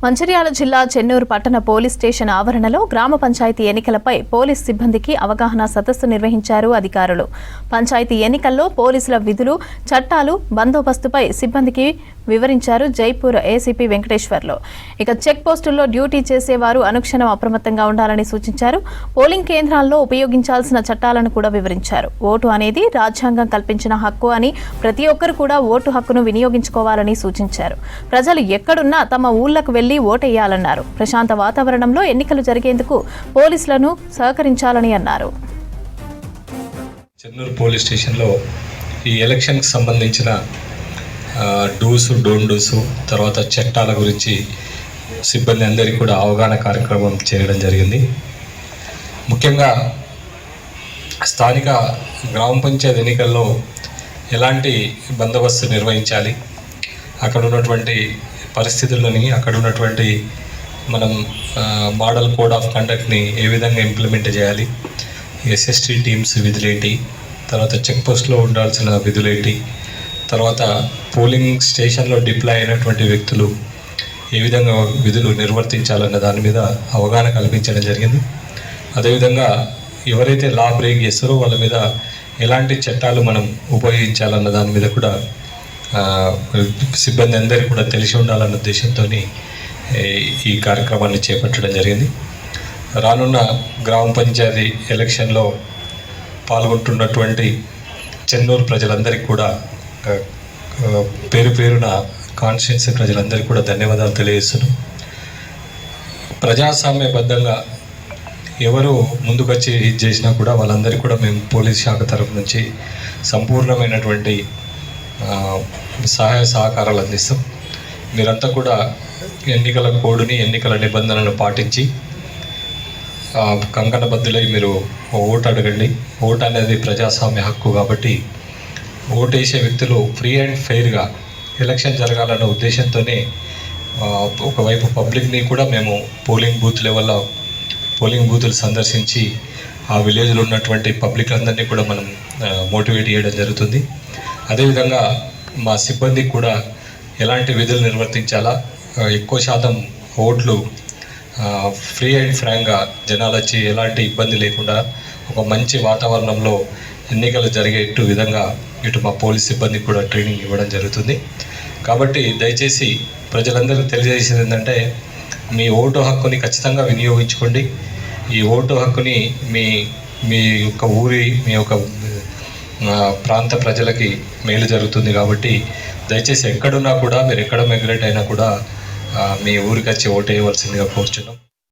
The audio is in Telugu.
మంచిర్యాల జిల్లా చెన్నూరు పట్టణ పోలీస్ స్టేషన్ ఆవరణలో గ్రామ పంచాయతీ ఎన్నికలపై పోలీస్ సిబ్బందికి అవగాహన సదస్సు నిర్వహించారు అధికారులు. పంచాయతీ ఎన్నికల్లో పోలీసుల విధులు, చట్టాలు, బందోబస్తుపై సిబ్బందికి వివరించారు జైపూర్ ఏసీపీ వెంకటేశ్వర్లు. ఇక చెక్ పోస్టుల్లో డ్యూటీ చేసేవారు అనుక్షణం అప్రమత్తంగా ఉండాలని సూచించారు. పోలింగ్ కేంద్రాల్లో ఉపయోగించాల్సిన చట్టాలను కూడా వివరించారు. ఓటు అనేది రాజ్యాంగం కల్పించిన హక్కు అని ప్రతి ఒక్కరు కూడా ఓటు హక్కును వినియోగించుకోవాలని సూచించారు. ప్రజలు ఎక్కడున్నా తమ ఊళ్లకు వెళ్లి ఓటేయాలన్నారు. ప్రశాంత వాతావరణంలో ఎన్నికలు జరిగేందుకు పోలీసులను సహకరించాలని అన్నారు. చెన్నూరు పోలీస్ స్టేషన్లో ఈ ఎలక్షన్కి సంబంధించిన డూస్ డోంట్ డూస్ తర్వాత చట్టాల గురించి సిబ్బంది అందరికీ కూడా అవగాహన కార్యక్రమం చేయడం జరిగింది. ముఖ్యంగా స్థానిక గ్రామ పంచాయతీ ఎన్నికల్లో ఎలాంటి బందోబస్తు నిర్వహించాలి, అక్కడ ఉన్నటువంటి పరిస్థితుల్లోని అక్కడ ఉన్నటువంటి మనం మోడల్ కోడ్ ఆఫ్ కండక్ట్ని ఏ విధంగా ఇంప్లిమెంట్ చేయాలి, ఎస్ఎస్టీ టీమ్స్ విధులేంటి, తర్వాత చెక్ పోస్ట్లో ఉండాల్సిన విధులేంటి, తర్వాత పోలింగ్ స్టేషన్లో డిప్లాయ్ అయినటువంటి వ్యక్తులు ఏ విధంగా విధులు నిర్వర్తించాలన్న దాని మీద అవగాహన కల్పించడం జరిగింది. అదేవిధంగా ఎవరైతే లా బ్రేక్ చేస్తారో వాళ్ళ మీద ఎలాంటి చట్టాలు మనం ఉపయోగించాలన్న దాని మీద కూడా సిబ్బంది అందరికీ కూడా తెలిసి ఉండాలన్న ఉద్దేశంతో ఈ కార్యక్రమాన్ని చేపట్టడం జరిగింది. రానున్న గ్రామ పంచాయతీ ఎలక్షన్లో పాల్గొంటున్నటువంటి చెన్నూరు ప్రజలందరికీ కూడా పేరు పేరున కాన్స్టిట్యున్సీ ప్రజలందరికీ కూడా ధన్యవాదాలు తెలియజేస్తున్నాం. ప్రజాస్వామ్యబద్ధంగా ఎవరు ముందుకొచ్చి ఇది చేసినా కూడా వాళ్ళందరికీ కూడా మేము పోలీస్ శాఖ తరఫు నుంచి సంపూర్ణమైనటువంటి సహాయ సహకారాలు అందిస్తాం. మీరంతా కూడా ఎన్నికల కోడ్ని, ఎన్నికల నిబంధనలను పాటించి కంకణబద్దులై మీరు ఓటు అడగండి. ఓటు అనేది ప్రజాస్వామ్య హక్కు కాబట్టి ఓటు వేసే వ్యక్తులు ఫ్రీ అండ్ ఫెయిర్గా ఎలక్షన్ జరగాలన్న ఉద్దేశంతోనే ఒకవైపు పబ్లిక్ని కూడా మేము పోలింగ్ బూత్ లెవెల్లో పోలింగ్ బూతులు సందర్శించి ఆ విలేజ్లో ఉన్నటువంటి పబ్లిక్ అందరినీ కూడా మనం మోటివేట్ చేయడం జరుగుతుంది. అదేవిధంగా మా సిబ్బందికి కూడా ఎలాంటి విధులు నిర్వర్తించాలా, ఎక్కువ శాతం ఓట్లు ఫ్రీ అండ్ ఫ్రాంక్గా జనాలు వచ్చి ఎలాంటి ఇబ్బంది లేకుండా ఒక మంచి వాతావరణంలో ఎన్నికలు జరిగేట్టు విధంగా ఇటు మా పోలీస్ సిబ్బందికి కూడా ట్రైనింగ్ ఇవ్వడం జరుగుతుంది. కాబట్టి దయచేసి ప్రజలందరికీ తెలియజేసేది ఏంటంటే మీ ఓటు హక్కుని ఖచ్చితంగా వినియోగించుకోండి. ఈ ఓటు హక్కుని మీ యొక్క ఊరి, మీ యొక్క ప్రాంత ప్రజలకి మేలు జరుగుతుంది కాబట్టి దయచేసి ఎక్కడున్నా కూడా మీరు ఎక్కడ మైగ్రేట్ అయినా కూడా మీ ఊరికి వచ్చి ఓటు వేయవలసిందిగా కోరుచున్నాం.